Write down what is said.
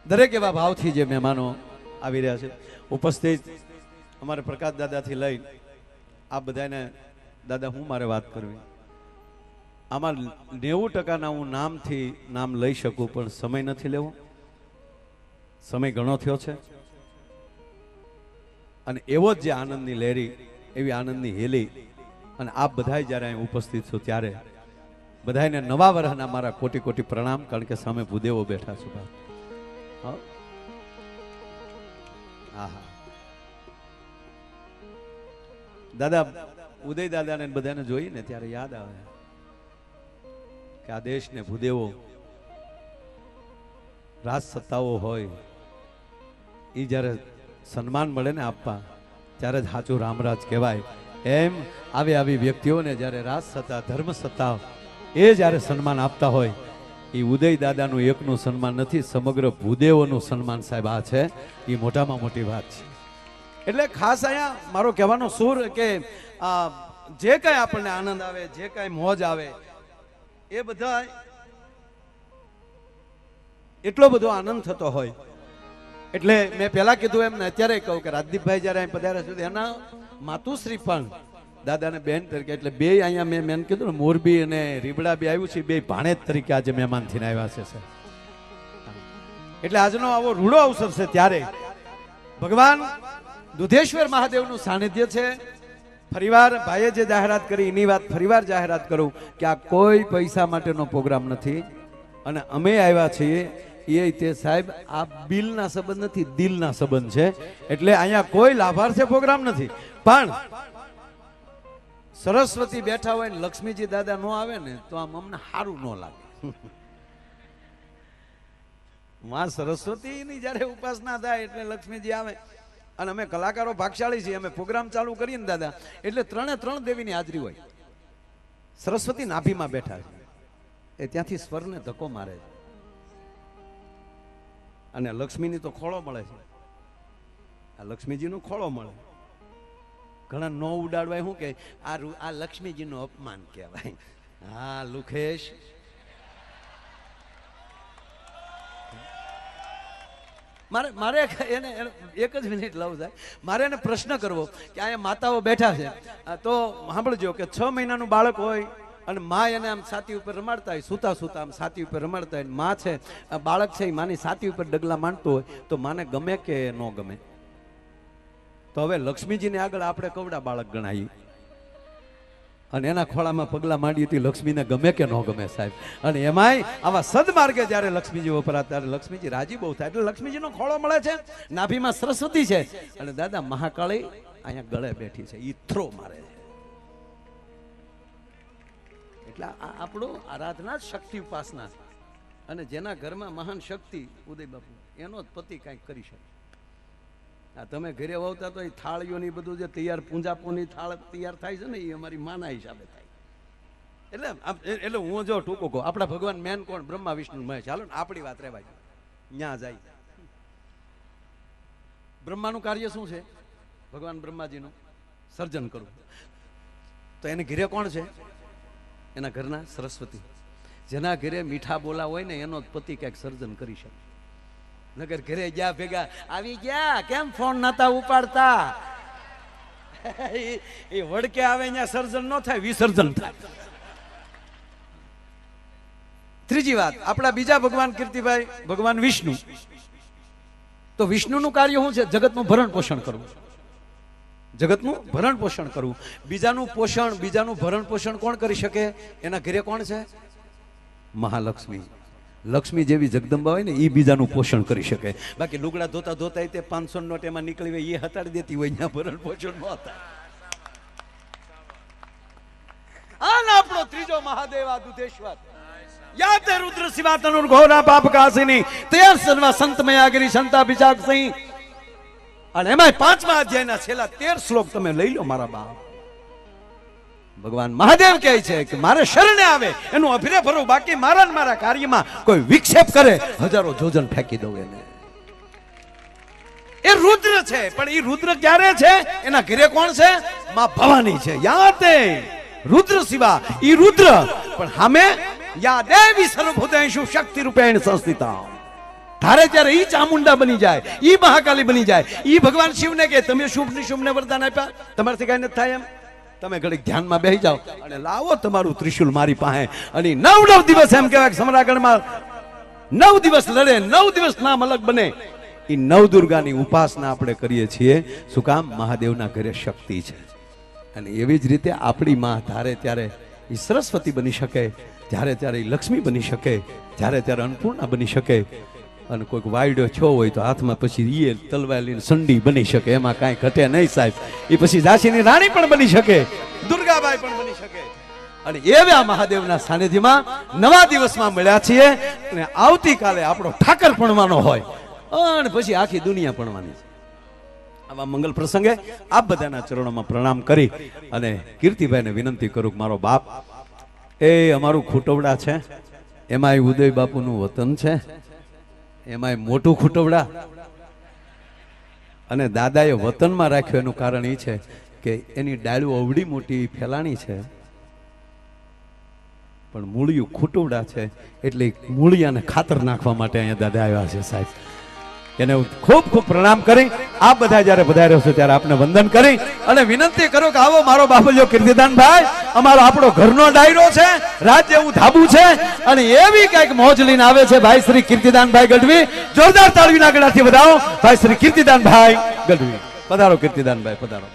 દરેક એવા ભાવથી જે મહેમાનો આવી રહ્યા છે ઉપસ્થિત અમારે પ્રકાશ દાદાથી લઈ આ બધાને દાદા હું મારે વાત કરવી આમાં 90% હું નામથી નામ લઈ શકું પણ સમય નથી લેવો સમય ઘણો થયો છે અને એવો જ જે આનંદની લહેરી એવી આનંદની હેલી અને આપ બધાય જ્યારે અહીં ઉપસ્થિત છો ત્યારે બધાને નવા વર્ષના મારા કોટી કોટી પ્રણામ કારણ કે સામે ભૂદેવો બેઠા છો હા હા દાદા ઉદય દાદાને બધાને જોઈને ત્યારે યાદ આવે કે આ દેશને ભૂદેવો રાજ સત્તાઓ હોય એ જ્યારે સન્માન મળે ને આપવા ત્યારે જ સાચું રામરાજ કહેવાય એમ આવી વ્યક્તિઓને જ્યારે રાજ સત્તા ધર્મ સત્તા એ જ્યારે સન્માન આપતા હોય એ ઉદય દાદાનું એકનું સન્માન નથી સમગ્ર ભૂદેવોનું સન્માન સાહેબ આ છે એ મોટામાં મોટી વાત છે એટલે ખાસ અહીંયા મારો કહેવાનો સુર કે જે કાંઈ આપણને આનંદ આવે જે કાંઈ મોજ આવે એ બધા એટલો બધો આનંદ થતો હોય એટલે મેં પહેલા કીધું એમ ને અત્યારે કહું કે રાજદીપભાઈ જ્યારે અહીં પધાર્યા છે એના માતુશ્રી પણ દાદાને બેન તરીકે એટલે બે અહીંયા મેં કીધું ને મોરબી અને રીબડા બે આવ્યું છે બે ભાણેજ તરીકે આજે મહેમાન થઈને આવ્યા છે સર એટલે આજનો આવો રૂડો અવસર છે ત્યારે ભગવાન દુધેશ્વર મહાદેવનું સાનિધ્ય છે ફરીવાર ભાઈએ જે જાહેરાત કરી એની વાત ફરીવાર જાહેરાત કરું કે આ કોઈ પૈસા માટેનો પ્રોગ્રામ નથી અને અમે આવ્યા છીએ એ તે સાહેબ આ બિલના સંબંધ નથી દિલના સંબંધ છે એટલે અહીંયા કોઈ લાભાર્થી પ્રોગ્રામ નથી પણ સરસ્વતી બેઠા હોય ને લક્ષ્મીજી દાદા નો આવે ને તો આમ અમને સારું ન લાગે માં સરસ્વતીની જ્યારે ઉપાસના થાય એટલે લક્ષ્મીજી આવે અને અમે કલાકારો ભાગશાળી છીએ અમે પ્રોગ્રામ ચાલુ કરીએ ને દાદા એટલે 3 દેવીની હાજરી હોય સરસ્વતી નાભીમાં બેઠા છે એ ત્યાંથી સ્વરને ધક્કો મારે છે અને લક્ષ્મીની તો ખોળો મળે છે આ લક્ષ્મીજીનો ખોળો મળે ઘણા નો ઉડાડવાય શું કે આ લક્ષ્મીજીનું અપમાન કહેવાય હા લુખેશ મારે એને એક જ મિનિટ લઉં થાય મારે એને પ્રશ્ન કરવો કે અહીંયા માતાઓ બેઠા છે તો સાંભળજો કે 6 મહિનાનું બાળક હોય અને માં એને આમ છાતી ઉપર રમાડતા હોય સુતા આમ છાતી ઉપર રમાડતા હોય માં છે બાળક છે એ માની છાતી ઉપર ડગલા માંડતો હોય તો માને ગમે કે ન ગમે તો હવે લક્ષ્મીજીને આગળ આપણે કવડા બાળક ગણાવી અને એના ખોળામાં પગલા માંડી હતી લક્ષ્મીને ગમે કે ન ગમે સાહેબ અને એમાંય આવા સદમાર્ગે જ્યારે લક્ષ્મીજી વપરાતા ત્યારે લક્ષ્મીજી રાજી બહુ થાય એટલે લક્ષ્મીજીનો ખોળો મળે છે નાભીમાં સરસ્વતી છે અને દાદા મહાકાળી અહીંયા ગળે બેઠી છે ઈ થ્રો મારે છે એટલે આપણું આરાધના જ શક્તિ ઉપાસના અને જેના ઘરમાં મહાન શક્તિ ઉદય બાપુ એનો જ પતિ કાંઈક કરી શકે આ તમે ઘરે વાવતા તો એ થાળીઓની બધું જે તૈયાર પૂંજાપોની થાળ તૈયાર થાય છે ને એ અમારી માના હિસાબે થાય એટલે હું જો ટૂંકો કહું આપણા ભગવાન મેન કોણ બ્રહ્મા વિષ્ણુ મહેશ ચાલો ને આપણી વાત રહેવાય ત્યાં જાય બ્રહ્માનું કાર્ય શું છે ભગવાન બ્રહ્માજીનું સર્જન કરવું તો એને ઘરે કોણ છે એના ઘરના સરસ્વતી જેના ઘરે મીઠા બોલા હોય ને એનો પતિ કંઈક સર્જન કરી શકે નગર ઘરે ગયા ભેગા આવી ગયા કેમ ફોન નતા ઉપાડતા એ વડકે આવે અહીંયા સર્જન ન થાય વિસર્જન થાય ત્રીજી વાત આપણા બીજા ભગવાન કીર્તિભાઈ ભગવાન વિષ્ણુ તો વિષ્ણુનું કાર્ય શું છે જગતનું ભરણ પોષણ કરવું જગતનું ભરણ પોષણ કરવું બીજાનું ભરણ પોષણ કોણ કરી શકે એના ઘરે કોણ છે મહાલક્ષ્મી લક્ષ્મી જેવી જગદંબા હોય ને એ બીજાનું પોષણ કરી શકે બાકી લુગડા ધોતા ધોતા તે 500 નોટ એમાં નીકળી હોય એ હટાડી દેતી હોય ત્યાં ભરણ પોષણ ન થાય આપણો ત્રીજો મહાદેવ આ દુધેશ્વર યાતે રુદ્ર શિવા તનુર ઘોરા પાપ કાસિની તેર સર્વા સંતમયા ગિરી સંતા બિચાક સિંહ અને એમાં 5મા અધ્યાયના છેલ્લા 13 શ્લોક તમે લઈ લો મારા બાપ ભગવાન મહાદેવ કહે છે કે મારે શરણે આવે એનું અભિનય ભરવું બાકી મારા કાર્યમાં કોઈ વિક્ષેપ કરે હજારો જોજન ફેંકી દઉં એને એ રુદ્ર છે પણ એ રુદ્ર ક્યારે છે એના ઘરે કોણ છે માં ભવાની છે યાતે રુદ્ર શિવા ઈ રુદ્ર પણ સામે યા દેવી સર્વભૂતેષુ શક્તિ રૂપેણ સંસ્થિતા ધારે ત્યારે ઈ ચામુંડા બની જાય, ઈ મહાકાલી બની જાય. ઈ ભગવાન શિવને કે તમે શુભ નિશુભને વરદાન આપ્યા, તમારાથી કઈ નથી થાય એમ. તમે ઘડીક ધ્યાનમાં બેસી જાઓ અને લાવો તમારું ત્રિશુલ મારી પાસે. અને 9 દિવસ એમ કહેવાય કે સમરાગઢમાં 9 દિવસ લડે, 9 દિવસ નામ અલગ બને. એ નવદુર્ગાની ઉપાસના આપણે કરીએ છીએ. શું કામ? મહાદેવના ઘરે શક્તિ છે. અને એવી જ રીતે આપણી માં ધારે ત્યારે એ સરસ્વતી બની શકે, જ્યારે ત્યારે એ લક્ષ્મી બની શકે, જ્યારે ત્યારે અન્નપૂર્ણા બની શકે. અને કોઈક વાયડો છો હોય તો હાથમાં પછી એ તલવાર લઈને સંડી બની શકે, એમાં કાંઈ ઘટે નહીં સાહેબ. એ પછી ઝાંસીની રાણી પણ બની શકે, દુર્ગાબાઈ પણ બની શકે. અને એવા મહાદેવના સાનિધ્યમાં 9 દિવસમાં મળ્યા છીએ. અને આવતીકાલે આપણો ઠાકર ભણવાનો હોય અને પછી આખી દુનિયા ભણવાની છે. આવા મંગલ પ્રસંગે આપ બધાના ચરણોમાં પ્રણામ કરી અને કીર્તિભાઈને વિનંતી કરું કે મારો બાપ એ અમારું ખુટવડા છે, એમાંય ઉદય બાપુનું વતન છે, એમાંય મોટું ખુટવડા. અને દાદાએ વતનમાં રાખ્યું એનું કારણ એ છે કે એની ડાળું અવડી મોટી ફેલાણી છે, પણ મૂળિયું ખુટવડા છે. એટલે મૂળિયાને ખાતર નાખવા માટે અહીંયા દાદા આવ્યા છે સાહેબ. એને ખૂબ ખૂબ પ્રણામ કરી આપ બધા જ્યારે પધાર્યો છો ત્યારે આપને વંદન કરી અને વિનંતી કરો કે આવો મારો બાપલ્યો કીર્તિદાનભાઈ, અમારો આપણો ઘરનો ડાયરો છે, રાત જેવું ધાબુ છે. અને એવી કઈક મોજ લઈને આવે છે ભાઈ શ્રી કીર્તિદાનભાઈ ગઢવી. જોરદાર તાળીના ગળાથી વધાવો ભાઈ શ્રી કીર્તિદાનભાઈ ગઢવી. પધારો કીર્તિદાનભાઈ, પધારો.